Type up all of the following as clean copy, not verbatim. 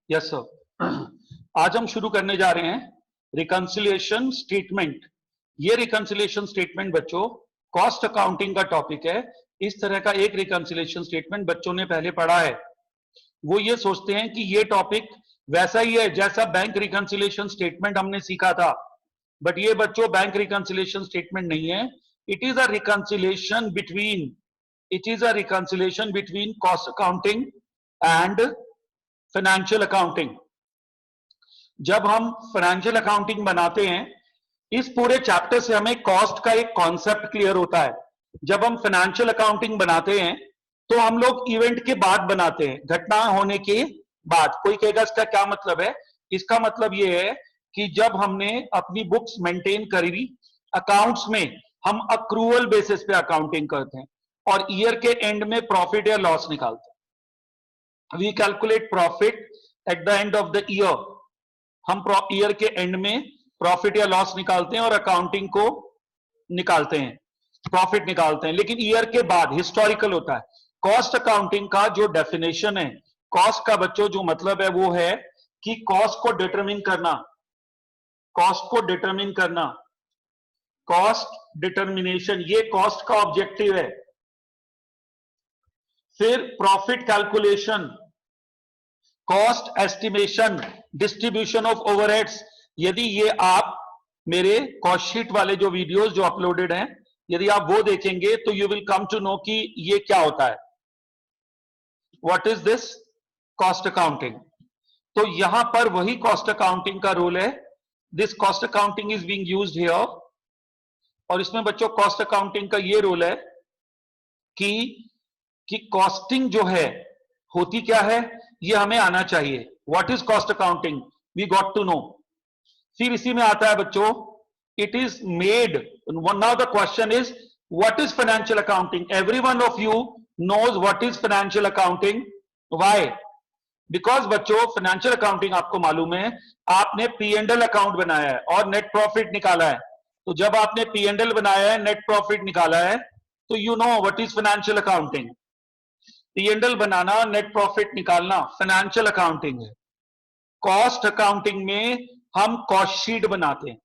Yes sir. आज हम शुरू करने जा रहे हैं रिकंसिलिएशन स्टेटमेंट। ये रिकंसिलिएशन स्टेटमेंट बच्चों कॉस्ट अकाउंटिंग का टॉपिक है। इस तरह का एक रिकंसिलिएशन स्टेटमेंट बच्चों ने पहले पढ़ा है। वो ये सोचते हैं कि ये टॉपिक वैसा ही है जैसा बैंक रिकंसिलिएशन स्टेटमेंट हमने सीखा था, बट ये बच्चों बैंक रिकंसिलिएशन स्टेटमेंट नहीं है। It is a reconciliation between cost accounting and financial accounting. जब हम फाइनेंशियल अकाउंटिंग बनाते हैं, इस पूरे चैप्टर से हमें कॉस्ट का एक कॉन्सेप्ट क्लियर होता है। जब हम फाइनेंशियल अकाउंटिंग बनाते हैं तो हम लोग इवेंट के बाद बनाते हैं, घटना होने के बाद। कोई कहेगा इसका क्या मतलब है? इसका मतलब यह है कि जब हमने अपनी बुक्स मेंटेन करी, अकाउंट्स में हम अक्रूवल बेसिस पे अकाउंटिंग करते हैं और ईयर के एंड में प्रॉफिट या लॉस निकालते हैं। We calculate profit at the end of the year. हम ईयर के एंड में प्रॉफिट या लॉस निकालते हैं और अकाउंटिंग को निकालते हैं, प्रॉफिट निकालते हैं। लेकिन ईयर के बाद हिस्टोरिकल होता है। कॉस्ट अकाउंटिंग का जो डेफिनेशन है, कॉस्ट का बच्चों जो मतलब है वो है कि कॉस्ट को डिटरमिन करना, कॉस्ट डिटर्मिनेशन, ये कॉस्ट का ऑब्जेक्टिव है। फिर profit calculation, cost estimation, distribution of overheads. यदि ये आप मेरे कॉस्ट शीट वाले जो वीडियोस जो अपलोडेड हैं, यदि आप वो देखेंगे तो you will come to know कि ये क्या होता है, what is this cost accounting. तो यहां पर वही कॉस्ट अकाउंटिंग का रोल है। This cost accounting is being used here. और इसमें बच्चों कॉस्ट अकाउंटिंग का ये रोल है कि कॉस्टिंग जो है होती क्या है ये हमें आना चाहिए। What is cost accounting, we got to know. फिर इसी में आता है बच्चों, it is made. Now the question is what is financial accounting. Every one of you knows what is financial accounting. Why? Because बच्चों फाइनेंशियल अकाउंटिंग आपको मालूम है, आपने पी एंड एल अकाउंट बनाया है और नेट प्रॉफिट निकाला है। तो जब आपने पी एंड एल बनाया है, नेट प्रॉफिट निकाला है, तो you know what is financial accounting. P and L banana, net profit निकालना फाइनेंशियल अकाउंटिंग है। कॉस्ट अकाउंटिंग में हम कॉस्ट शीट बनाते हैं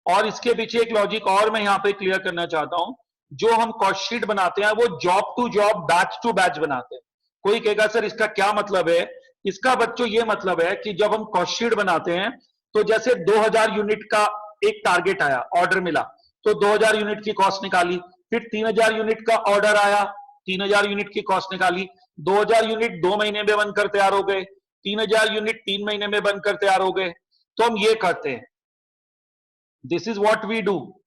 और इसके पीछे एक लॉजिक और मैं यहां पे क्लियर करना चाहता हूं। जो हम कॉस्ट शीट बनाते हैं वो job to job, batch to batch बनाते हैं। कोई कहेगा सर इसका क्या मतलब है? इसका बच्चों ये मतलब है कि जब हम कॉस्ट शीट बनाते हैं तो जैसे 2000 यूनिट का एक टारगेट आया, ऑर्डर मिला, तो 2000 यूनिट की कॉस्ट निकाली। फिर 3000 यूनिट का ऑर्डर आया, 3000 यूनिट की कॉस्ट निकाली। 2000 यूनिट 2 महीने में बनकर तैयार हो गए, 3000 यूनिट 3 महीने में बनकर तैयार हो गए। तो हम ये करते हैं, this is what we do.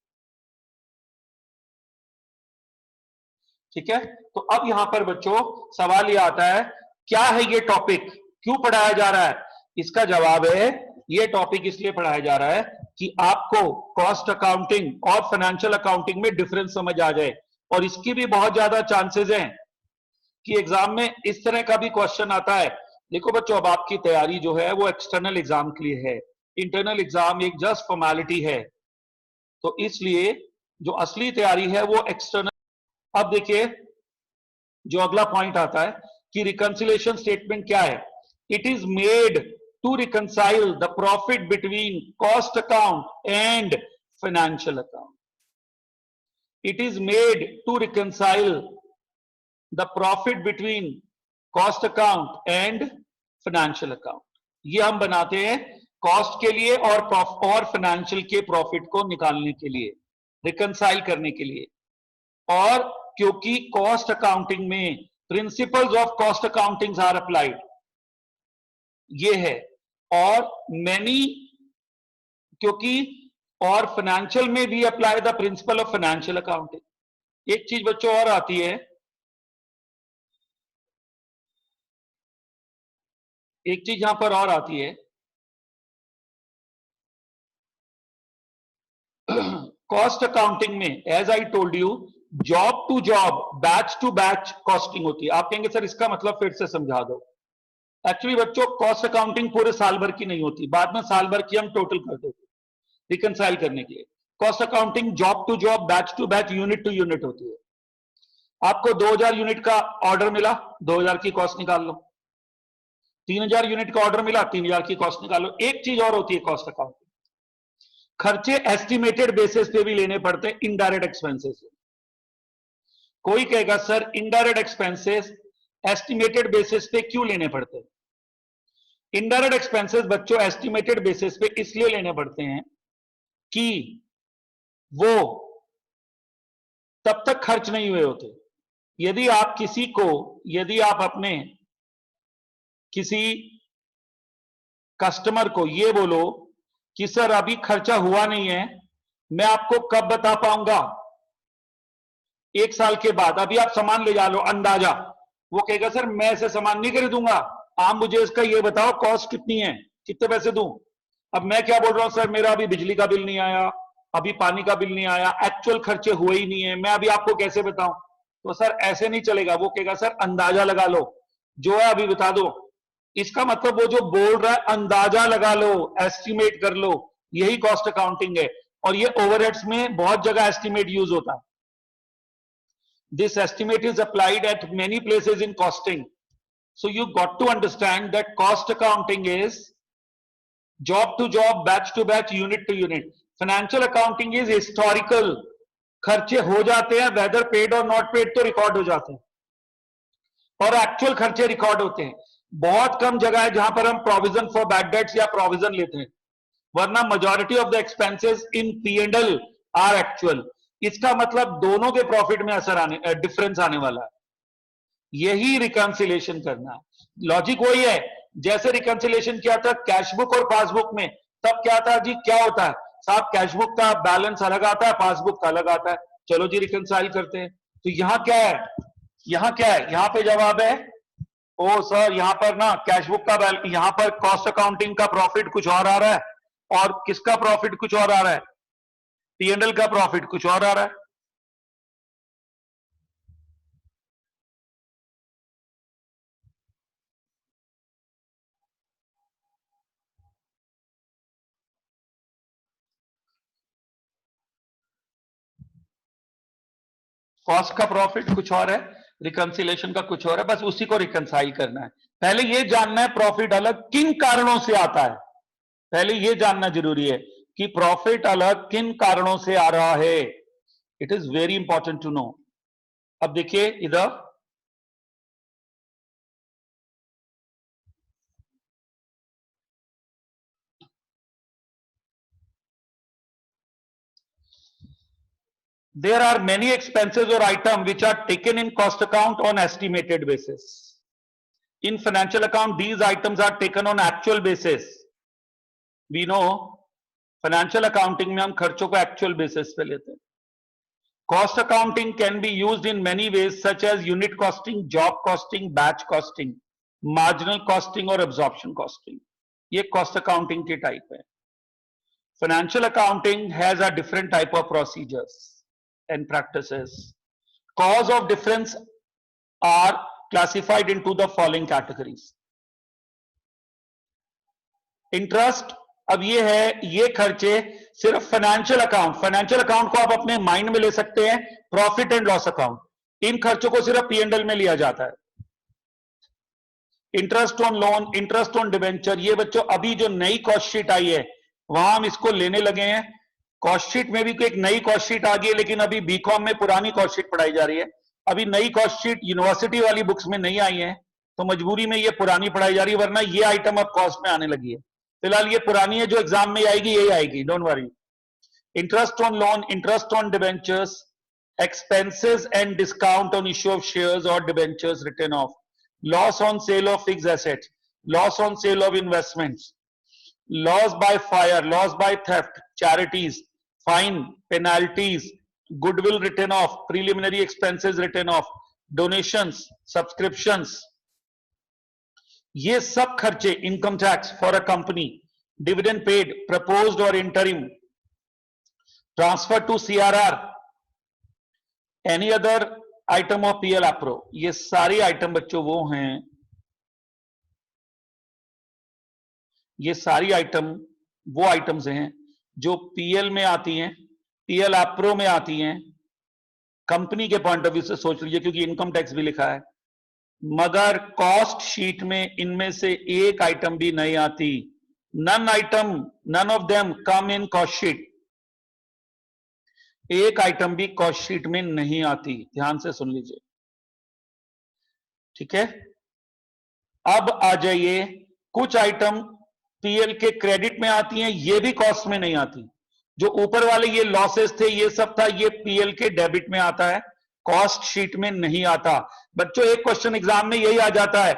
ठीक है। तो अब यहां पर बच्चों सवाल ये आता है, क्या है ये टॉपिक, क्यों पढ़ाया जा रहा है? इसका जवाब है, ये टॉपिक इसलिए पढ़ाया जा रहा है कि आपको कॉस्ट अकाउंटिंग और फाइनेंशियल अकाउंटिंग में डिफरेंस समझ आ जाए। और इसकी भी बहुत ज्यादा चांसेस हैं कि एग्जाम में इस तरह का भी क्वेश्चन आता है। देखो बच्चों, अब आपकी तैयारी जो है वो एक्सटर्नल एग्जाम के लिए है। इंटरनल एग्जाम एक जस्ट फॉर्मेलिटी है, तो इसलिए जो असली तैयारी है वो एक्सटर्नल। अब देखिए जो अगला पॉइंट आता है कि रिकंसिलिएशन स्टेटमेंट क्या है। It is made to reconcile the profit between cost account and financial account. It is made to reconcile the profit between cost account and financial account. ये हम बनाते हैं कॉस्ट के लिए और फाइनेंशियल के प्रॉफिट को निकालने के लिए, रिकंसाइल करने के लिए। और क्योंकि कॉस्ट अकाउंटिंग में principles of cost accounting are applied, ये है। और क्योंकि और फाइनेंशियल में भी apply the principle of financial accounting. एक चीज बच्चों और आती है, एक चीज यहां पर और आती है, कॉस्ट अकाउंटिंग में as I told you job to job, batch to batch costing होती है। आप कहेंगे सर इसका मतलब फिर से समझा दो। एक्चुअली बच्चों कॉस्ट अकाउंटिंग पूरे साल भर की नहीं होती, बाद में साल भर की हम टोटल कर देते रिकंसाइल करने के लिए। Cost accounting job to job, batch to batch, unit to unit होती है। आपको 2000 यूनिट का ऑर्डर मिला, 2000 की कॉस्ट निकाल लो। 3000 यूनिट का ऑर्डर मिला, 3000 की कॉस्ट निकालो। एक चीज और होती है कॉस्ट अकाउंटिंग, खर्चे एस्टिमेटेड बेसिस पे भी लेने पड़ते हैं, इनडायरेक्ट एक्सपेंसेस। कोई कहेगा sir indirect expenses estimated basis पे क्यों लेने पड़ते हैं? इनडायरेक्ट एक्सपेंसेस बच्चों एस्टिमेटेड बेसिस पे इसलिए लेने पड़ते हैं कि वो तब तक खर्च नहीं हुए होते। यदि आप अपने किसी कस्टमर को ये बोलो कि सर अभी खर्चा हुआ नहीं है, मैं आपको कब बता पाऊंगा? 1 साल के बाद। अभी आप सामान ले जा लो अंदाजा, वो कहेगा सर मैं ऐसे सामान नहीं खरीदूंगा, आप मुझे इसका ये बताओ कॉस्ट कितनी है, कितने पैसे दूं। अब मैं क्या बोल रहा हूं, सर मेरा अभी बिजली का बिल नहीं आया, अभी पानी का बिल नहीं आया, एक्चुअल खर्चे हुए ही नहीं है, मैं अभी आपको कैसे बताऊं? तो सर ऐसे नहीं चलेगा। वो कहेगा सर अंदाजा लगा लो, जो है अभी बता दो। इसका मतलब वो जो बोल रहा है अंदाजा लगा लो, एस्टिमेट कर लो, यही कॉस्ट अकाउंटिंग है। और ये ओवरहेड्स में बहुत जगह एस्टिमेट यूज होता है। This estimate is applied at many places in costing. So you got to understand that cost accounting is job to job, batch to batch, unit to unit. Financial accounting is historical. खर्चे हो जाते हैं, whether paid or not paid तो record हो जाते हैं, और actual खर्चे रिकॉर्ड होते हैं। बहुत कम जगह है जहां पर हम प्रोविजन फॉर बैड डेट्स या प्रोविजन लेते हैं, वरना majority of the expenses in P&L are actual. इसका मतलब दोनों के प्रॉफिट में डिफरेंस आने वाला है। यही रिकंसिलेशन करना है। लॉजिक वही है, जैसे रिकंसिलेशन किया था कैश बुक और पासबुक में, तब क्या था जी, क्या होता है साहब, कैश बुक का बैलेंस अलग आता है, पासबुक का अलग आता है, चलो जी रिकंसाइल करते हैं। तो यहां क्या है, यहां पे जवाब है, ओ सर यहां पर ना कैश बुक का बैलेंस, यहां पर कॉस्ट अकाउंटिंग का प्रॉफिट कुछ और आ रहा है और किसका प्रॉफिट कुछ और आ रहा है, P&L का प्रॉफिट कुछ और आ रहा है। कॉस्ट का प्रॉफिट कुछ और है, रिकंसिलेशन का कुछ और है, बस उसी को रिकंसाइल करना है। पहले ये जानना है प्रॉफिट अलग किन कारणों से आता है, पहले ये जानना जरूरी है कि प्रॉफिट अलग किन कारणों से आ रहा है। It is very important to know. अब देखिए इधर, there are many expenses or items which are taken in cost account on estimated basis. In financial account, these items are taken on actual basis. We know financial accounting में हम खर्चों को actual basis पे लेते हैं। Cost accounting can be used in many ways such as unit costing, job costing, batch costing, marginal costing और absorption costing. ये cost accounting के type है। Financial accounting has a different type of procedures and practices. Cause of difference are classified into the following categories. Interest, अब ये है, ये खर्चे सिर्फ फाइनेंशियल अकाउंट को आप अपने माइंड में ले सकते हैं, प्रॉफिट एंड लॉस अकाउंट, इन खर्चों को सिर्फ P&L में लिया जाता है। Interest on loan, interest on debenture, ये बच्चों अभी जो नई कॉस्ट शीट आई है वहां हम इसको लेने लगे हैं। कॉस्ट शीट में भी एक नई कॉस्ट शीट आ गई है, लेकिन अभी बीकॉम में पुरानी कॉस्ट शीट पढ़ाई जा रही है। अभी नई कॉस्ट शीट यूनिवर्सिटी वाली बुक्स में नहीं आई है, तो मजबूरी में ये पुरानी पढ़ाई जा रही है, वरना ये आइटम अब कॉस्ट में आने लगी है। फिलहाल ये पुरानी है, जो एग्जाम में आएगी यही आएगी, don't worry. Interest on loan, interest on debentures, expenses and discount on issue of shares or debentures written off, loss on sale of fixed assets, loss on sale of investments, loss by fire, loss by theft, charities, fine, penalties, goodwill written off, preliminary expenses written off, donations, subscriptions, ये सब खर्चे, income tax for a company, dividend paid, proposed और interim, transfer to CRR, any other item of PL APRO, ये सारी item बच्चों वो हैं, ये सारी आइटम वो आइटम्स हैं जो PL में आती हैं, PL APRO में आती हैं। कंपनी के पॉइंट ऑफ व्यू से सोच लीजिए, क्योंकि इनकम टैक्स भी लिखा है, मगर कॉस्ट शीट में इनमें से एक आइटम भी नहीं आती। None of them come in cost sheet. एक आइटम भी कॉस्ट शीट में नहीं आती, ध्यान से सुन लीजिए, ठीक है। अब आ जाइए, कुछ आइटम पीएल के क्रेडिट में आती हैं, ये भी कॉस्ट में नहीं आती। जो ऊपर वाले ये लॉसेस थे, ये सब था, ये पीएल के डेबिट में आता है, कॉस्ट शीट में नहीं आता। बच्चों एक क्वेश्चन एग्जाम में यही आ जाता है,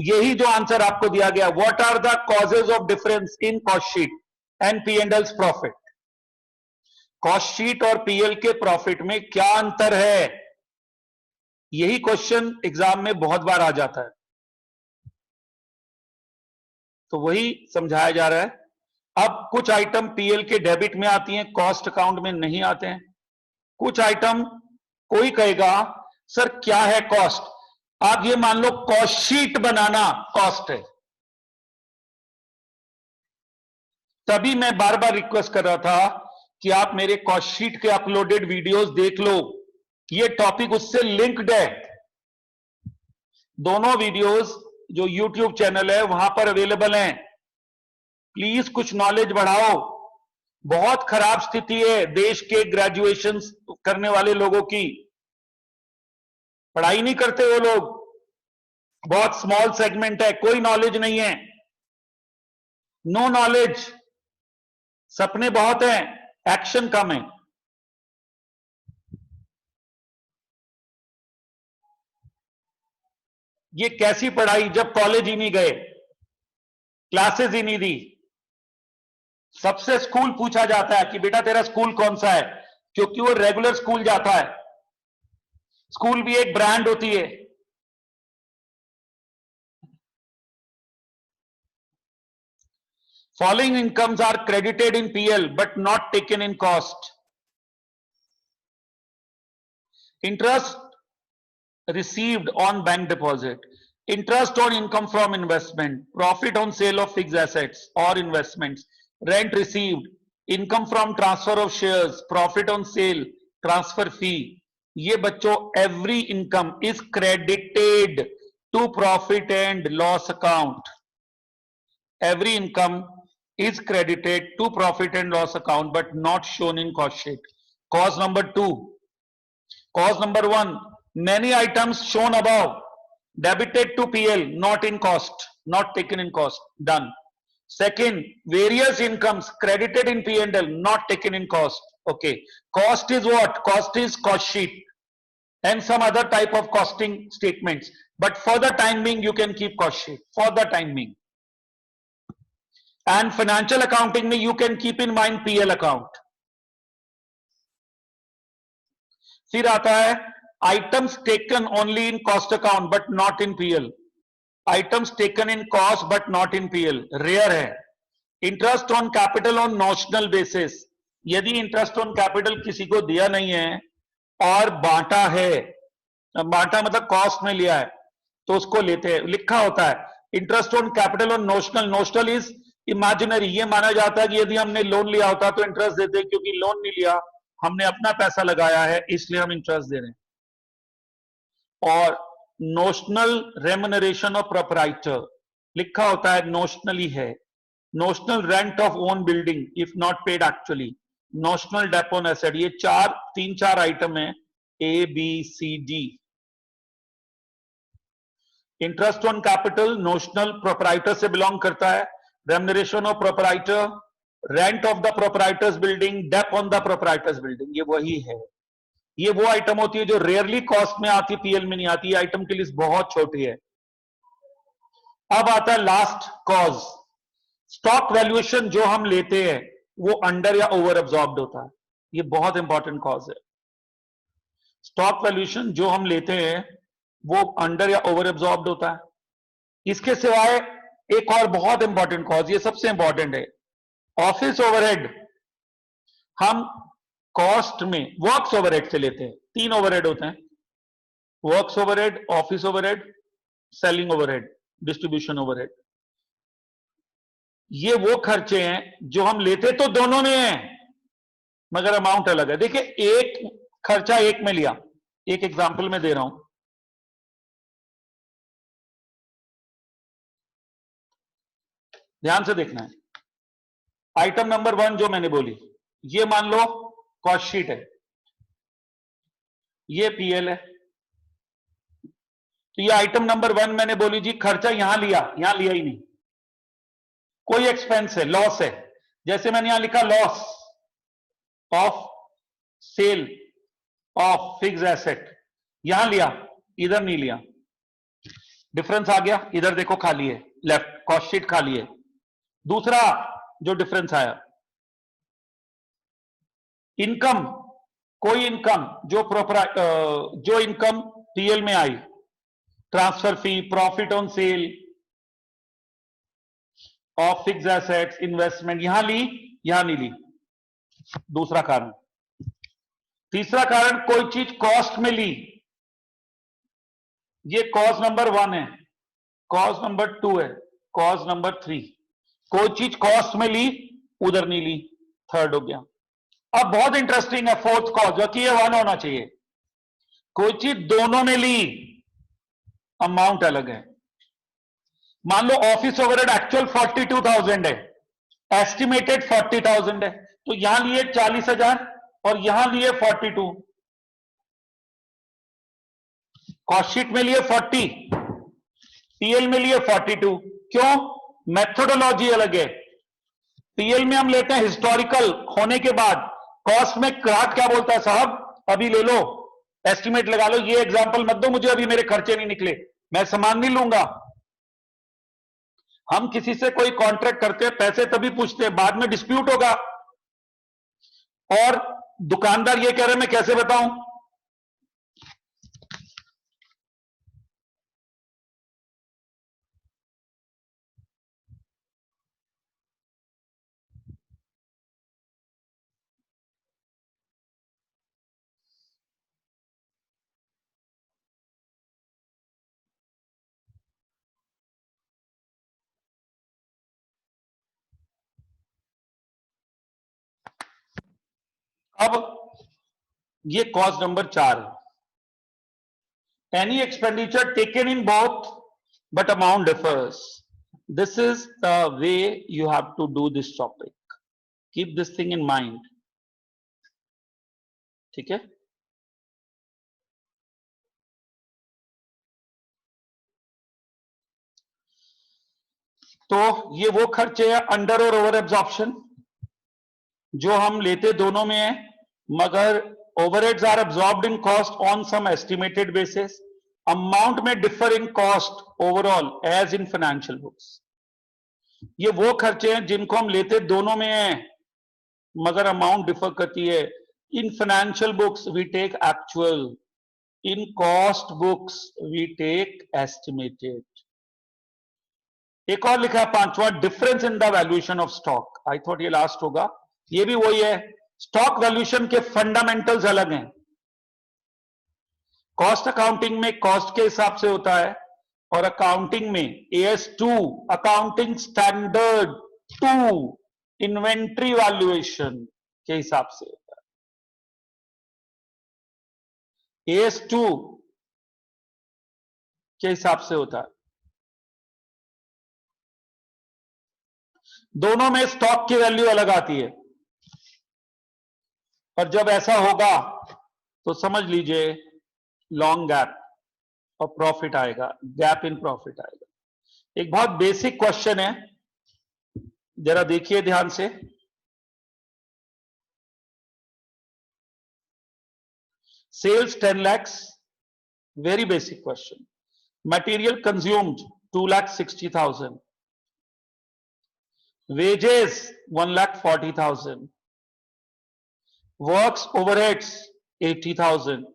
यही जो आंसर आपको दिया गया, what are the causes of difference in cost sheet and P and L's profit. Cost sheet और पीएल के प्रॉफिट में क्या अंतर है, यही क्वेश्चन एग्जाम में बहुत बार आ जाता है, तो वही समझाया जा रहा है। अब कुछ आइटम पीएल के डेबिट में आती हैं, कॉस्ट अकाउंट में नहीं आते हैं। कुछ आइटम, कोई कहेगा सर क्या है कॉस्ट, आप ये मान लो कॉस्ट शीट बनाना कॉस्ट है। तभी मैं बार बार रिक्वेस्ट कर रहा था कि आप मेरे कॉस्ट शीट के अपलोडेड वीडियोस देख लो, ये टॉपिक उससे लिंक्ड है। दोनों वीडियोस जो यूट्यूब चैनल है वहां पर अवेलेबल हैं, प्लीज कुछ नॉलेज बढ़ाओ। बहुत खराब स्थिति है देश के ग्रेजुएशन करने वाले लोगों की, पढ़ाई नहीं करते वो लोग, बहुत स्मॉल सेगमेंट है, कोई नॉलेज नहीं है, नो नॉलेज, सपने बहुत हैं, एक्शन कम है। ये कैसी पढ़ाई जब कॉलेज ही नहीं गए, क्लासेस ही नहीं दी। सबसे स्कूल पूछा जाता है कि बेटा तेरा स्कूल कौन सा है, क्योंकि वो रेगुलर स्कूल जाता है। स्कूल भी एक ब्रांड होती है। Following incomes are credited in PL but not taken in cost. Interest received on bank deposit, interest on income from investment, profit on sale of fixed assets or investments, rent received, income from transfer of shares, profit on sale, transfer fee. ये बच्चों every income is credited to profit and loss account. Every income is credited to profit and loss account but not shown in cost sheet. Cause number 2. Cause number 1, many items shown above debited to PL, not in cost, not taken in cost. Done. Second, various incomes credited in P&L, not taken in cost. Okay. Cost is what? Cost is cost sheet and some other type of costing statements. But for the time being, you can keep cost sheet. For the time being. And financial accounting में you can keep in mind PL account. फिर आता है items taken only in cost account but not in PL. Items taken in cost but not in PL. Rare है. Interest on capital on notional basis. यदि interest on capital किसी को दिया नहीं है और बांटा है, बांटा मतलब cost में लिया है, तो उसको लेते हैं, लिखा होता है interest on capital on notional. Notional is imaginary. ये माना जाता है कि यदि हमने लोन लिया होता तो इंटरेस्ट देते, क्योंकि लोन नहीं लिया, हमने अपना पैसा लगाया है, इसलिए हम इंटरेस्ट दे रहे हैं। और नोशनल रेम्युनरेशन ऑफ प्रोपराइटर लिखा होता है, नोशनली है। Notional rent of own building if not paid actually, notional dep on asset. ये तीन चार आइटम है, A B C D. Interest on capital notional proprietor से बिलोंग करता है। Remuneration of proprietor, rent of the proprietor's building, dep on the proprietor's building, ये वही है। ये वो आइटम होती है जो रेयरली कॉस्ट में आती, पीएल में नहीं आती। ये आइटम की लिस्ट बहुत छोटी है। अब आता है लास्ट कॉज, स्टॉक वैल्यूएशन जो हम लेते हैं वो अंडर या ओवर एब्जॉर्ब्ड होता है। ये बहुत इंपॉर्टेंट कॉज है। स्टॉक वैल्यूएशन जो हम लेते हैं वो अंडर या ओवर एब्जॉर्ब्ड होता है। इसके सिवाय एक और बहुत इंपॉर्टेंट कॉज, ये सबसे इंपॉर्टेंट है, ऑफिस ओवरहेड। हम कॉस्ट में वर्क्स ओवरहेड से लेते हैं। 3 ओवरहेड होते हैं, works overhead, office overhead, selling overhead, distribution overhead. ये वो खर्चे हैं जो हम लेते तो दोनों में हैं, मगर अमाउंट अलग है। देखिए एक खर्चा एक में लिया, एक एग्जांपल में दे रहा हूं, ध्यान से देखना है। आइटम नंबर 1 जो मैंने बोली, ये मान लो कॉस्ट शीट है, ये पीएल है। तो ये आइटम नंबर 1 मैंने बोली जी, खर्चा यहां लिया ही नहीं, कोई एक्सपेंस है, लॉस है। जैसे मैंने यहां लिखा loss of sale of fixed asset, यहां लिया, इधर नहीं लिया, डिफरेंस आ गया। इधर देखो खाली है, लेफ्ट कॉस्ट शीट खाली है। दूसरा जो डिफरेंस आया, इनकम, कोई इनकम जो इनकम पीएल में आई, transfer fee, profit on sale of fixed assets, investment, यहां ली, यहां नहीं ली, दूसरा कारण। तीसरा कारण, कोई चीज कॉस्ट में ली, ये कॉस्ट नंबर 1 है, कॉस्ट नंबर 2 है, कॉस्ट नंबर 3, कोई चीज कॉस्ट में ली, उधर नहीं ली, थर्ड हो गया। अब बहुत इंटरेस्टिंग है फोर्थ कॉस्ट, जो कि ये 1 होना चाहिए। कोई चीज दोनों में ली, अमाउंट अलग है। मान लो ऑफिस ओवरहेड एक्चुअल 42,000 है, एस्टिमेटेड 40,000 है, तो यहां लिए 40,000 और यहां लिए 42, कॉस्ट शीट में लिए 40, पीएल में लिए 42। क्यों? मेथोडोलॉजी अलग है। पीएल में हम लेते हैं हिस्टोरिकल होने के बाद, कॉस्ट में ग्राहक क्या बोलता है, साहब अभी ले लो, एस्टिमेट लगा लो, ये एग्जांपल मत दो मुझे, अभी मेरे खर्चे नहीं निकले, मैं सामान नहीं लूंगा। हम किसी से कोई कॉन्ट्रैक्ट करते हैं, पैसे तभी पूछते हैं, बाद में डिस्प्यूट होगा, और दुकानदार ये कह रहे मैं कैसे बताऊं। अब ये कॉस्ट नंबर 4 है, any expenditure taken in both but amount differs. This is the way you have to do this topic. Keep this thing in mind. ठीक है? तो ये वो खर्चे हैं अंडर और ओवर एब्जॉर्प्शन, जो हम लेते दोनों में है, मगर overheads are absorbed in cost on some estimated basis, amount में differ in cost overall as in financial books. ये वो खर्चे हैं जिनको हम लेते दोनों में है, मगर अमाउंट डिफर करती है। In financial books we take actual, in cost books we take estimated. एक और लिखा है पांचवा, difference in the valuation of stock. I thought ये लास्ट होगा, ये भी वही है। स्टॉक वैल्यूएशन के फंडामेंटल्स अलग हैं। कॉस्ट अकाउंटिंग में कॉस्ट के हिसाब से होता है, और अकाउंटिंग में AS2 accounting standard 2 inventory valuation के हिसाब से होता है, AS2 के हिसाब से होता है। दोनों में स्टॉक की वैल्यू अलग आती है, और जब ऐसा होगा तो समझ लीजिए लॉन्ग गैप और प्रॉफिट आएगा, गैप इन प्रॉफिट आएगा। एक बहुत बेसिक क्वेश्चन है, जरा देखिए ध्यान से। Sales 10 lakhs, very basic question. Material consumed 2,60,000, wages 1,40,000, works overheads 80,000,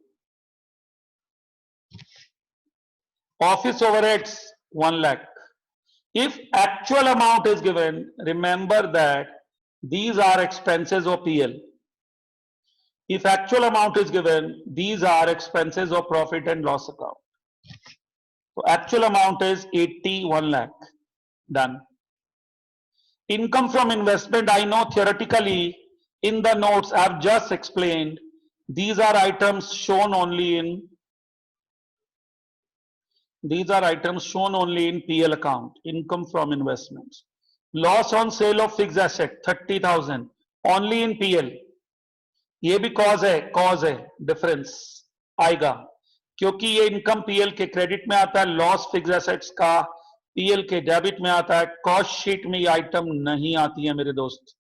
office overheads 1 lakh. If actual amount is given, remember that these are expenses of PL. If actual amount is given, these are expenses of profit and loss account. So actual amount is 81 lakh. Done. Income from investment, I know theoretically in the notes I have just explained, these are items shown only in PL account, income from investments. Loss on sale of fix asset 30,000 only in PL, ये भी cause है difference आएगा, क्योंकि ये income PL के credit में आता है, लॉस फिक्स एसेट्स का पीएल के डेबिट में आता है, कॉस्ट शीट में ये आइटम नहीं आती है मेरे दोस्त।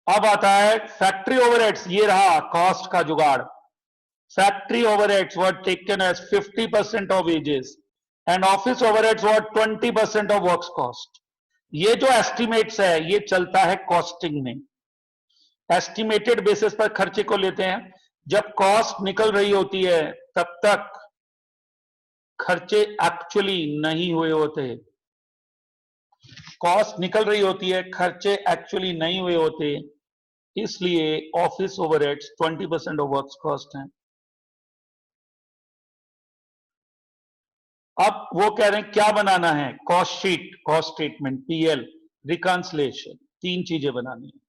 अब आता है फैक्ट्री ओवरहेड्स, ये रहा कॉस्ट का जुगाड़। Factory overheads were taken as 50% of wages and office overheads were 20% of works cost. ये जो एस्टिमेट्स है ये चलता है कॉस्टिंग में, एस्टिमेटेड बेसिस पर खर्चे को लेते हैं। जब कॉस्ट निकल रही होती है तब तक खर्चे एक्चुअली नहीं हुए होते, कॉस्ट निकल रही होती है, खर्चे एक्चुअली नहीं हुए होते, इसलिए office overheads 20% of works cost है। अब वो कह रहे हैं क्या बनाना है, cost sheet, cost statement, PL, reconciliation, तीन चीजें बनानी है।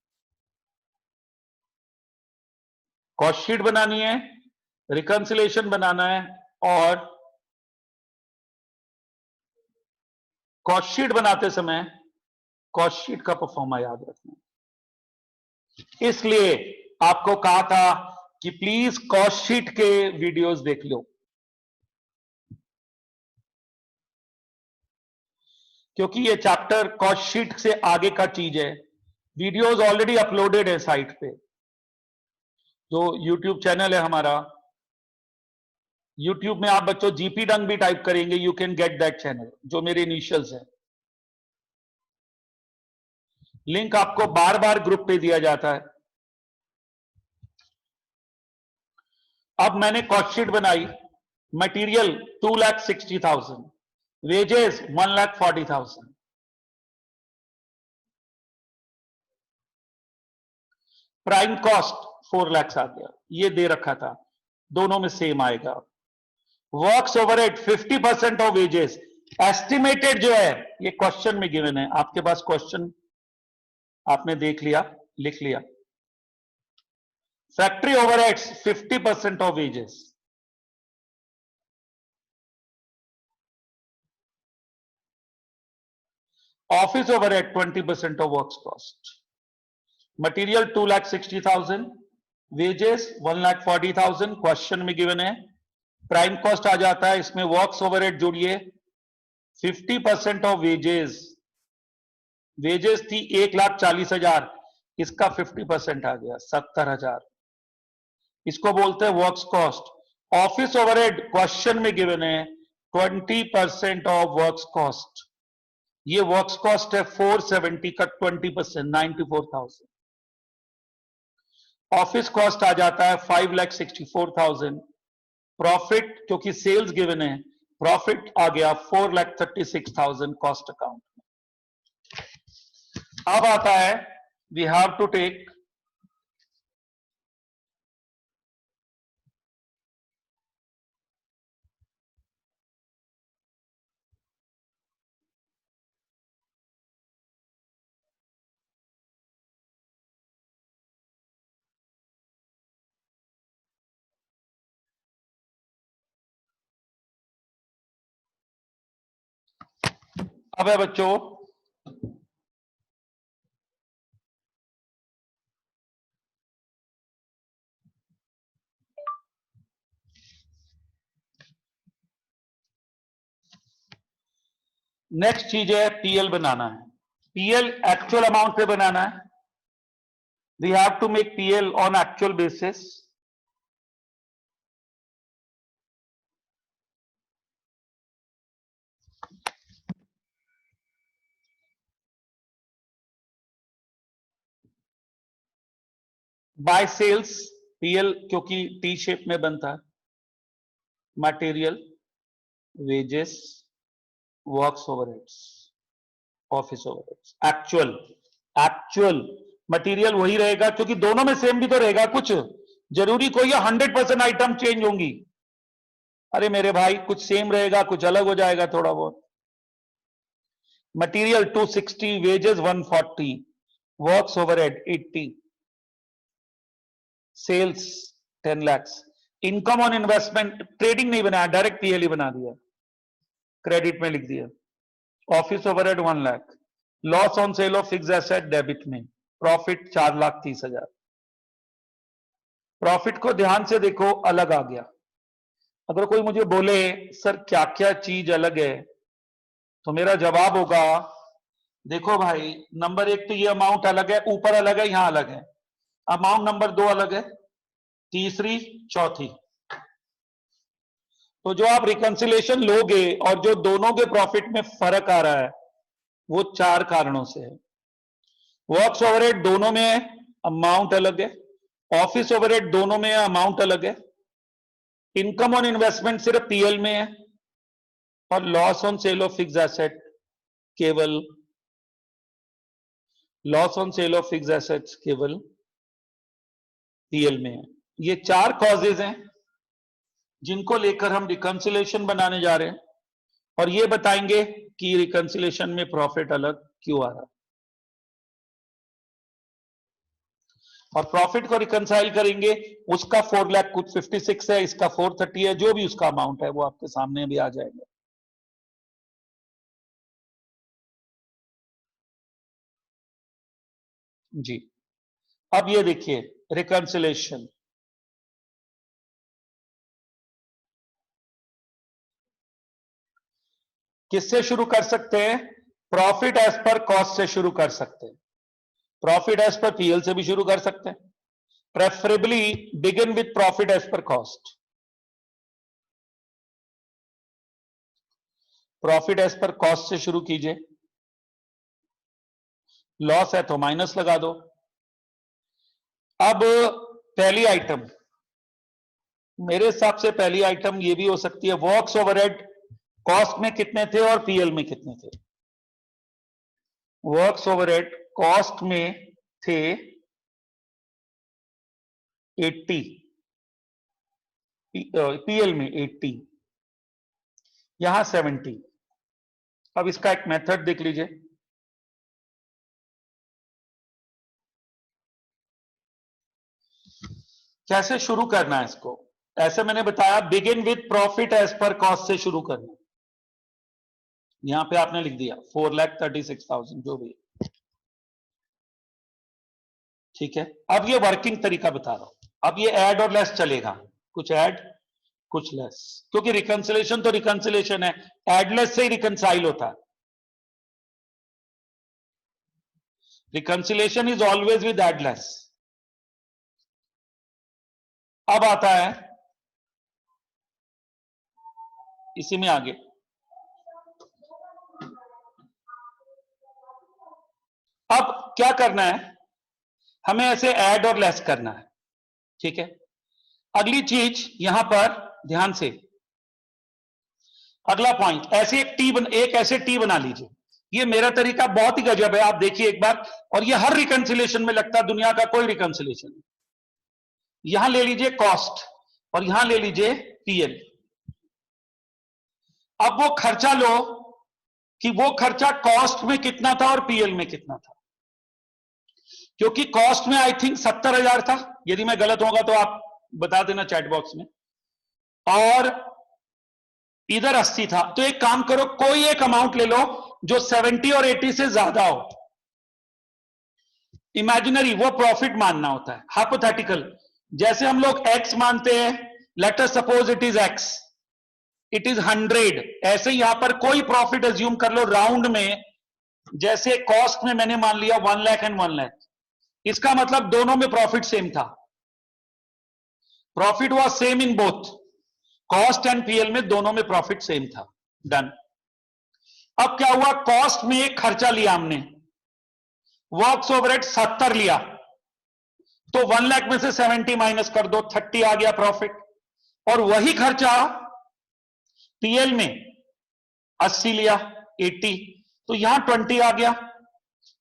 कॉस्ट शीट बनानी है, रिकंसिलिएशन बनाना है, और कॉस्ट शीट बनाते समय कॉस्ट शीट का परफॉर्मा याद रखना। इसलिए आपको कहा था कि प्लीज कॉस्ट शीट के वीडियोस देख लो, क्योंकि ये चैप्टर कॉस्ट शीट से आगे का चीज है। वीडियोस ऑलरेडी अपलोडेड है साइट पे, जो यूट्यूब चैनल है हमारा, यूट्यूब में आप बच्चों जीपी डंग भी टाइप करेंगे, you can get that channel, जो मेरे इनिशियल्स है। लिंक आपको बार बार ग्रुप पे दिया जाता है। अब मैंने कॉस्ट शीट बनाई, material 2,60,000, wages 1,40,000, prime cost 4 lakh आ गया, ये दे रखा था, दोनों में सेम आएगा। Works overhead 50% of wages, estimated जो है ये क्वेश्चन में गिवन है, आपके पास क्वेश्चन आपने देख लिया, लिख लिया। Factory overheads 50% of wages, office overhead 20% of works cost, material 2,60,000, wages 1,40,000 question में गिवन है। प्राइम कॉस्ट आ जाता है, इसमें वर्क्स ओवरहेड जोड़िए, 50% ऑफ वेजेस, वेजेस थी 1,40,000, इसका 50% आ गया 70,000, इसको बोलते हैं works cost. Office overhead question में गिवन है 20% ऑफ वर्क्स कॉस्ट, ये वर्क्स कॉस्ट है 470 का 20% 94,000। ऑफिस कॉस्ट आ जाता है 5,64,000, प्रॉफिट क्योंकि सेल्स गिवन है, प्रॉफिट आ गया 4,36,000 कॉस्ट अकाउंट। अब आता है वी हैव टू टेक अब है बच्चों नेक्स्ट चीज है पीएल बनाना है। पीएल एक्चुअल अमाउंट पे बनाना है, we have to make PL on actual basis. By sales PL क्योंकि टी शेप में बनता है, material, wages, works overheads, office overheads, actual, actual material वही रहेगा क्योंकि दोनों में सेम भी तो रहेगा, कुछ जरूरी कोई 100% आइटम चेंज होंगी, अरे मेरे भाई कुछ सेम रहेगा कुछ अलग हो जाएगा थोड़ा बहुत। Material 260, wages 140, works overhead 80, sales 10 lakh. Income on investment trading नहीं बनाया, डायरेक्ट पीएल ही बना दिया, क्रेडिट में लिख दिया। Office overhead 1 lakh, loss on sale of fix asset debit में, प्रॉफिट 4,30,000। प्रॉफिट को ध्यान से देखो, अलग आ गया। अगर कोई मुझे बोले सर क्या क्या चीज अलग है, तो मेरा जवाब होगा देखो भाई, नंबर एक तो ये अमाउंट अलग है, ऊपर अलग है, यहां अलग है। अमाउंट नंबर 2 अलग है, तीसरी चौथी। तो जो आप रिकंसिलेशन लोगे और जो दोनों के प्रॉफिट में फर्क आ रहा है, वो 4 कारणों से है। वर्क्स ओवरहेड दोनों में है, अमाउंट अलग है। ऑफिस ओवरहेड दोनों में है, अमाउंट अलग है। इनकम ऑन इन्वेस्टमेंट सिर्फ पीएल में है, और loss on sale of fix asset केवल loss on sale of fix assets केवल पीएल में है। ये 4 कॉजेज हैं जिनको लेकर हम रिकंसिलेशन बनाने जा रहे हैं, और ये बताएंगे कि रिकंसिलेशन में प्रॉफिट अलग क्यों आ रहा है। और प्रॉफिट को रिकंसाइल करेंगे, उसका 4 लाख कुछ 56 है, इसका 430 है, जो भी उसका अमाउंट है वो आपके सामने भी आ जाएगा। जी, अब ये देखिए रिकंसिलेशन। किससे शुरू कर सकते हैं? प्रॉफिट एज पर कॉस्ट से शुरू कर सकते हैं। प्रॉफिट एज पर पीएल से भी शुरू कर सकते हैं। Preferably begin with profit as per cost. Profit as per cost से शुरू कीजिए, लॉस है तो माइनस लगा दो। अब पहली आइटम, मेरे हिसाब से पहली आइटम ये भी हो सकती है, वर्क्स ओवरहेड कॉस्ट में कितने थे और पीएल में कितने थे। वर्क्स ओवरहेड कॉस्ट में थे 80, पीएल में 80, यहां 70। अब इसका एक मेथड देख लीजिए। कैसे शुरू करना है इसको? ऐसे मैंने बताया, begin with profit as per cost से शुरू करना। यहां पे आपने लिख दिया 4,36,000 जो भी, ठीक है। अब ये वर्किंग तरीका बता रहा हूं। अब ये ऐड और लेस चलेगा, कुछ ऐड कुछ लेस, क्योंकि रिकंसिलेशन तो रिकंसिलेशन है, एडलेस से ही रिकंसाइल होता है। Reconciliation is always with add less. अब आता है इसी में आगे, अब क्या करना है, हमें ऐसे ऐड और लेस करना है, ठीक है। अगली चीज यहां पर ध्यान से, अगला पॉइंट, ऐसे एक ऐसे टी बना लीजिए। ये मेरा तरीका बहुत ही गजब है, आप देखिए एक बार, और ये हर रिकंसिलेशन में लगता है, दुनिया का कोई रिकंसिलेशन। यहां ले लीजिए कॉस्ट और यहां ले लीजिए पीएल। अब वो खर्चा लो कि वो खर्चा कॉस्ट में कितना था और पीएल में कितना था, क्योंकि कॉस्ट में आई थिंक 70,000 था, यदि मैं गलत होगा तो आप बता देना चैट बॉक्स में, और इधर 80 था। तो एक काम करो, कोई एक अमाउंट ले लो जो 70 और 80 से ज्यादा हो। इमेजिनरी वो प्रॉफिट मानना होता है, हाइपोथेटिकल। जैसे हम लोग एक्स मानते हैं, let us suppose it is x, it is 100, ऐसे यहां पर कोई प्रॉफिट एज्यूम कर लो राउंड में। जैसे कॉस्ट में मैंने मान लिया 1 लाख एंड 1 लाख, इसका मतलब दोनों में प्रॉफिट सेम था, profit was same in both, cost and PL में दोनों में प्रॉफिट सेम था। डन। अब क्या हुआ, कॉस्ट में एक खर्चा लिया हमने, वर्क्स ओवरहेड 70 लिया, तो 1 लाख में से 70 माइनस कर दो, 30 आ गया प्रॉफिट। और वही खर्चा पीएल में 80 लिया, 80, तो यहां 20 आ गया,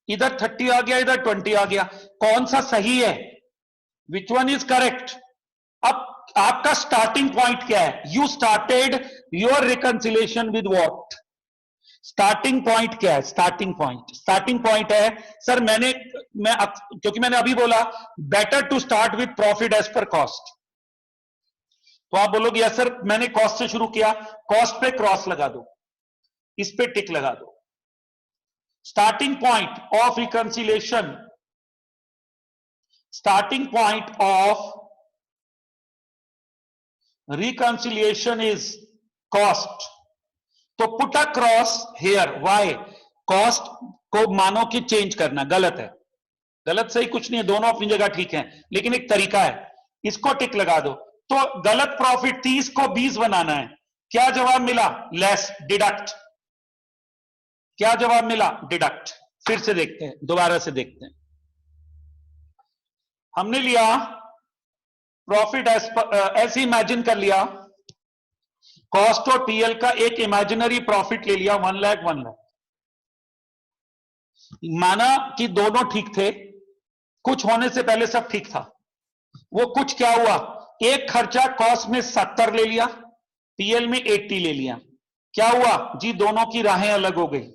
इधर 30 आ गया, इधर 20 आ गया। कौन सा सही है? Which one is correct? अब आपका स्टार्टिंग पॉइंट क्या है? You started your reconciliation with what? Starting point क्या है? स्टार्टिंग पॉइंट है सर, क्योंकि मैंने अभी बोला better to start with profit as per cost, तो आप बोलोगे यस सर मैंने कॉस्ट से शुरू किया, कॉस्ट पे क्रॉस लगा दो, इस पे टिक लगा दो। starting point of reconciliation, starting point of reconciliation is cost. तो put a cross here. Why? Cost को मानो कि चेंज करना गलत है. गलत सही कुछ नहीं है, दोनों अपनी जगह ठीक है, लेकिन एक तरीका है. इसको टिक लगा दो. तो गलत प्रॉफिट 30 को 20 बनाना है. क्या जवाब मिला? लेस. डिडक्ट. क्या जवाब मिला? डिडक्ट. फिर से देखते हैं, दोबारा से देखते हैं. हमने लिया प्रॉफिट ऐसे इमेजिन कर लिया, कॉस्ट और पीएल का एक इमेजिनरी प्रॉफिट ले लिया 1 लाख 1 लाख. माना कि दोनों ठीक थे, कुछ होने से पहले सब ठीक था. वो कुछ क्या हुआ? एक खर्चा कॉस्ट में 70 ले लिया, पीएल में 80 ले लिया. क्या हुआ जी? दोनों की राहें अलग हो गई.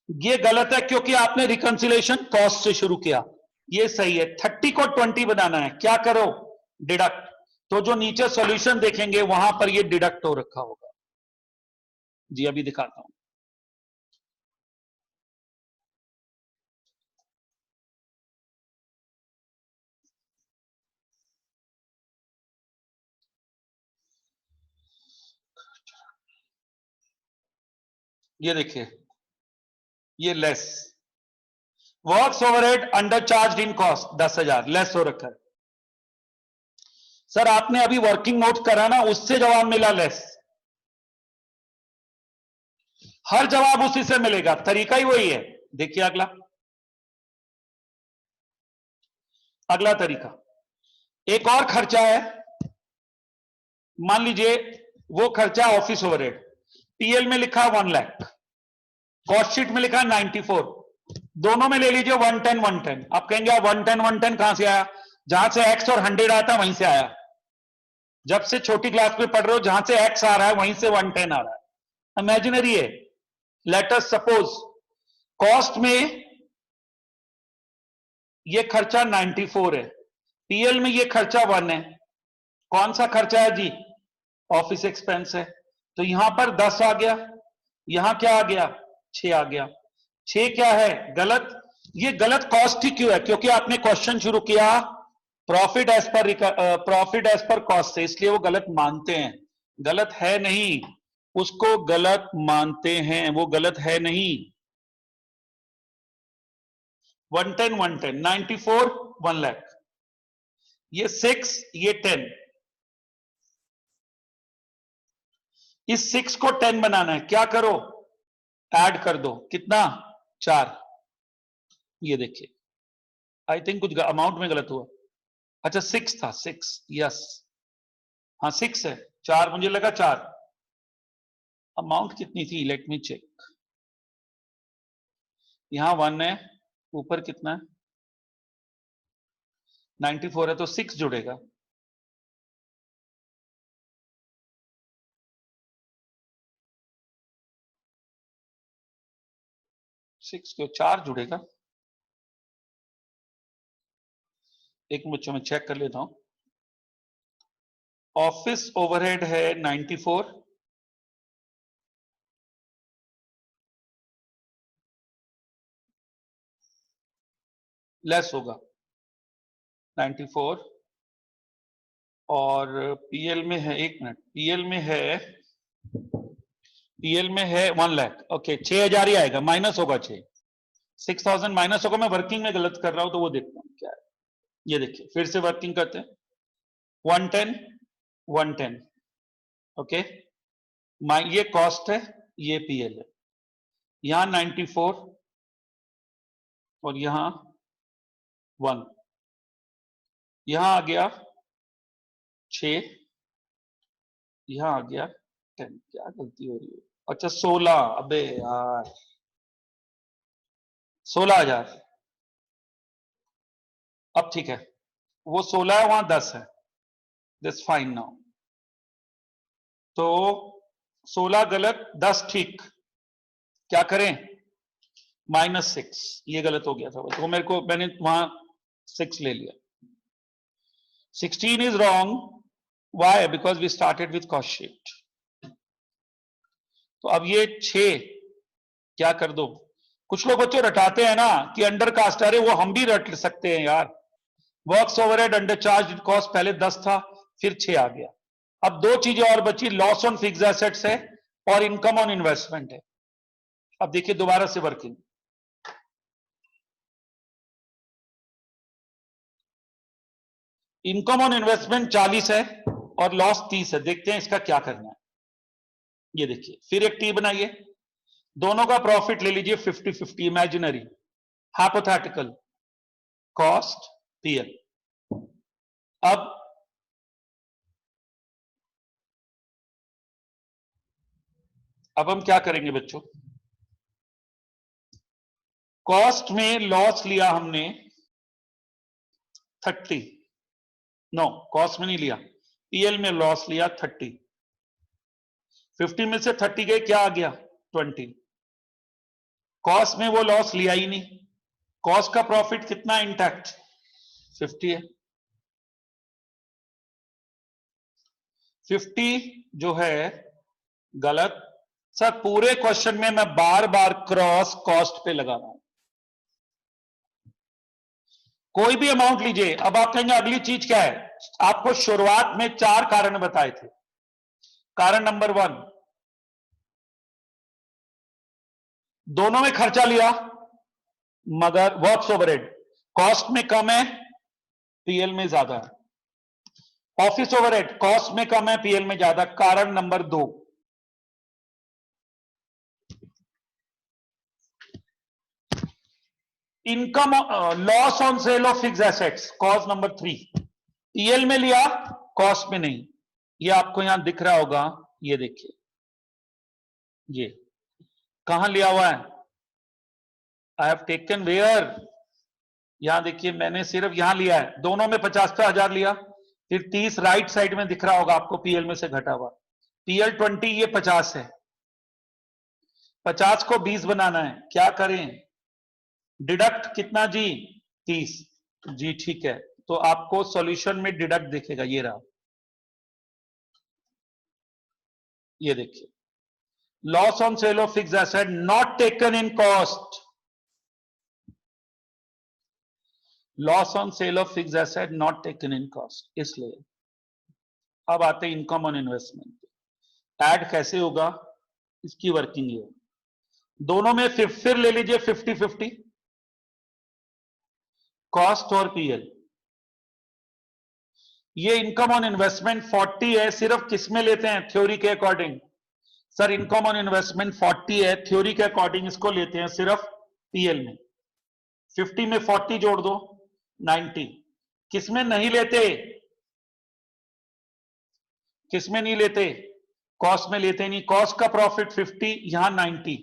ये गलत है क्योंकि आपने रिकंसिलेशन कॉस्ट से शुरू किया. ये सही है. 30 को 20 बनाना है. क्या करो? डिडक्ट. तो जो नीचे सॉल्यूशन देखेंगे वहां पर ये डिडक्ट हो रखा होगा. जी अभी दिखाता हूं. ये देखिए, ये less. Works overhead under charge in cost 10,000 less हो रखा है. सर आपने अभी वर्किंग नोट करा ना, उससे जवाब मिला लेस. हर जवाब उसी से मिलेगा, तरीका ही वही है. देखिए अगला, अगला तरीका. एक और खर्चा है, मान लीजिए वो खर्चा ऑफिस ओवरहेड. पीएल में लिखा 1 लाख, कॉस्ट शीट में लिखा 94. दोनों में ले लीजिए 110 110. आप कहेंगे 110 110 कहां से आया? जहां से एक्स और 100 आता वहीं से आया. जब से छोटी क्लास में पढ़ रहे हो, जहां से एक्स आ रहा है वहीं से 110 आ रहा है. इमेजिनरी है. लेट अस सपोज कॉस्ट में ये खर्चा 94 है, पीएल में ये खर्चा 1 है. कौन सा खर्चा है जी? ऑफिस एक्सपेंस है. तो यहां पर 10 आ गया, यहां क्या आ गया? 6 आ गया. 6 क्या है? गलत. ये गलत कॉस्ट ही क्यों है? क्योंकि आपने क्वेश्चन शुरू किया प्रॉफिट एज पर कॉस्ट से, इसलिए वो गलत मानते हैं. गलत है नहीं, उसको गलत मानते हैं, वो गलत है नहीं. 110 110 94 1 लाख. ये 6, ये 10. इस 6 को 10 बनाना है. क्या करो? ऐड कर दो. कितना? 4. ये देखिए, आई थिंक कुछ अमाउंट में गलत हुआ. अच्छा 6 था, 6. यस, हाँ 6 है. 4 मुझे लगा 4. अमाउंट कितनी थी? Let me check. यहां 1 है, ऊपर कितना है? 94 है, तो 6 जुड़ेगा. सिक्स क्यों? 4 जुड़ेगा. एक मिनट में चेक कर लेता हूं. ऑफिस ओवरहेड है 94, लेस होगा 94, और पीएल में है, एक मिनट, पीएल में है 1 लाख. ओके, 6,000 ही आएगा, माइनस होगा 6. 6,000 माइनस होगा. मैं वर्किंग में गलत कर रहा हूं तो वो देखता हूं क्या है. ये देखिए, फिर से वर्किंग करते हैं. 110 110. ओके, ये कॉस्ट है, ये पीएल है. यहां 94 और यहां 1. यहां आ गया 6, यहां आ गया 10. क्या गलती हो रही है? अच्छा 16. अबे यार, 16,000. अब ठीक है, वो 16 है, वहां 10 है. This fine now. तो 16 गलत, 10 ठीक. क्या करें? -6. ये गलत हो गया था, तो मेरे को, मैंने वहां 6 ले लिया. 16 is wrong. Why? Because we started with cost sheet. तो अब ये 6 क्या कर दो, कुछ लोग बच्चों रटाते हैं ना कि अंडर कास्ट, अरे वो हम भी रट सकते हैं यार। Works overhead under charge cost पहले 10 था, फिर 6 आ गया। अब दो चीजें और बची, लॉस ऑन फिक्स्ड एसेट्स है और इनकम ऑन इन्वेस्टमेंट है। अब देखिए दोबारा से वर्किंग, इनकम ऑन इन्वेस्टमेंट 40 है और लॉस 30 है। देखते हैं इसका क्या करना है। ये देखिए फिर एक टी बनाइए, दोनों का प्रॉफिट ले लीजिए 50-50, इमेजिनरी, हाइपोथेटिकल, कॉस्ट पीएल। अब हम क्या करेंगे बच्चों, कॉस्ट में लॉस लिया हमने 30, नो कॉस्ट में नहीं लिया, पीएल में लॉस लिया 30, 50 में से 30 गए, क्या आ गया 20। कॉस्ट में वो लॉस लिया ही नहीं, कॉस्ट का प्रॉफिट कितना इंटैक्ट 50 है। 50 जो है गलत। सर पूरे क्वेश्चन में मैं बार बार क्रॉस कॉस्ट पे लगा रहा हूं, कोई भी अमाउंट लीजिए। अब आप कहेंगे अगली चीज क्या है, आपको शुरुआत में 4 कारण बताए थे। कारण नंबर 1, दोनों में खर्चा लिया मगर वर्क्स ओवरहेड कॉस्ट में कम है, पीएल में ज्यादा है। ऑफिस ओवरहेड कॉस्ट में कम है, पीएल में ज्यादा। कारण number 2, income loss on sale of fixed assets, cause number 3, PL में लिया कॉस्ट में नहीं। ये आपको यहां दिख रहा होगा, ये देखिए ये कहां लिया हुआ है, आई हैव टेकन वेयर, यहां देखिए मैंने सिर्फ यहां लिया है, दोनों में 50 पे 1000 लिया, फिर 30 राइट साइड में दिख रहा होगा आपको पीएल में से घटा हुआ, पीएल 20, ये 50 है, 50 को 20 बनाना है, क्या करें, डिडक्ट कितना जी 30 जी, ठीक है। तो आपको सॉल्यूशन में डिडक्ट दिखेगा, ये रहा, ये देखिए loss on sale of fixed asset not taken in cost, loss on sale of fixed asset not taken in cost, इसलिए। अब आते हैं इनकम ऑन इन्वेस्टमेंट, ऐड कैसे होगा, इसकी वर्किंग ये, दोनों में फिर ले लीजिए 50-50, कॉस्ट और पीएल। ये इनकम ऑन इन्वेस्टमेंट 40 है, सिर्फ किस में लेते हैं, थ्योरी के according. Sir income on investment 40 है, थ्योरी के अकॉर्डिंग इसको लेते हैं सिर्फ पीएल में। 50 में 40 जोड़ दो 90, किस में नहीं लेते, किस में नहीं लेते, कॉस्ट में लेते नहीं, कॉस्ट का प्रॉफिट 50, यहां 90,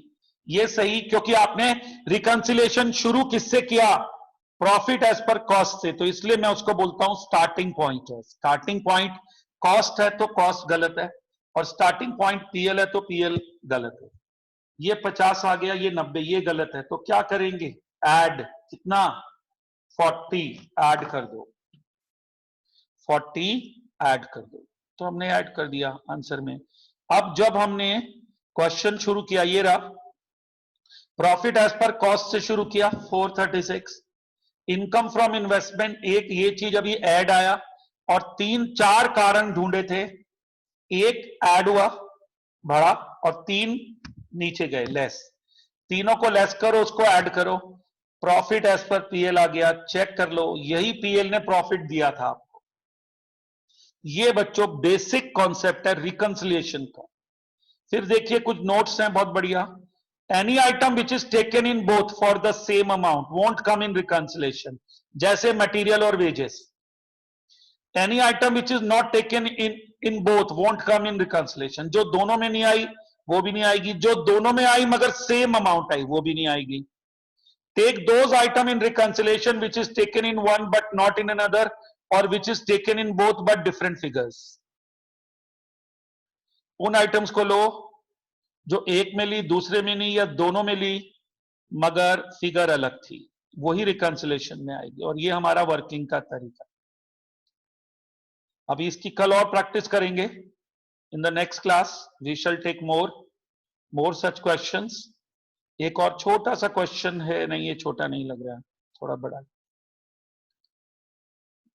ये सही, क्योंकि आपने रिकंसिलेशन शुरू किससे किया, प्रॉफिट एज पर कॉस्ट से, तो इसलिए मैं उसको बोलता हूं स्टार्टिंग पॉइंट है। स्टार्टिंग पॉइंट कॉस्ट है तो कॉस्ट गलत है, और स्टार्टिंग पॉइंट पीएल है तो पीएल गलत है। ये 50 आ गया, ये 90, ये गलत है, तो क्या करेंगे, ऐड कितना 40 ऐड कर दो, 40 ऐड कर दो, तो हमने ऐड कर दिया आंसर में। अब जब हमने क्वेश्चन शुरू किया, ये रहा, प्रॉफिट एज पर कॉस्ट से शुरू किया 436, इनकम फ्रॉम इन्वेस्टमेंट, एक ये चीज अभी ऐड आया, और 3-4 कारण ढूंढे थे, एक ऐड हुआ बढ़ा और 3 नीचे गए लेस, तीनों को लेस करो उसको ऐड करो, प्रॉफिट एज पर पीएल आ गया, चेक कर लो, यही पीएल ने प्रॉफिट दिया था आपको। ये बच्चों बेसिक कॉन्सेप्ट है रिकंसिलिएशन का। फिर देखिए कुछ नोट्स हैं बहुत बढ़िया, any item which is taken in both for the same amount won't come in reconciliation, जैसे मटेरियल और wages. Any item which is not taken in both won't come in reconciliation, जो दोनों में नहीं आई वो भी नहीं आएगी, जो दोनों में आई मगर सेम अमाउंट आई वो भी नहीं आएगी। Take those item in reconciliation which is taken in one but not in another, और which is taken in both but different figures. उन आइटम्स को लो जो एक में ली दूसरे में नहीं, या दोनों में ली मगर फिगर अलग थी, वही रिकंसिलिएशन में आएगी, और ये हमारा वर्किंग का तरीका। अभी इसकी कल और प्रैक्टिस करेंगे, in the next class we shall take more. More such questions. एक और छोटा सा क्वेश्चन है, नहीं ये छोटा नहीं लग रहा है, थोड़ा बड़ा है,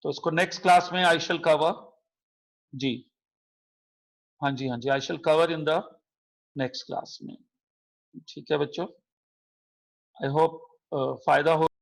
तो इसको नेक्स्ट क्लास में आई शैल कवर। जी हाँ जी, हाँ जी, I shall cover in the next class में। ठीक है बच्चों, आई होप फायदा हो।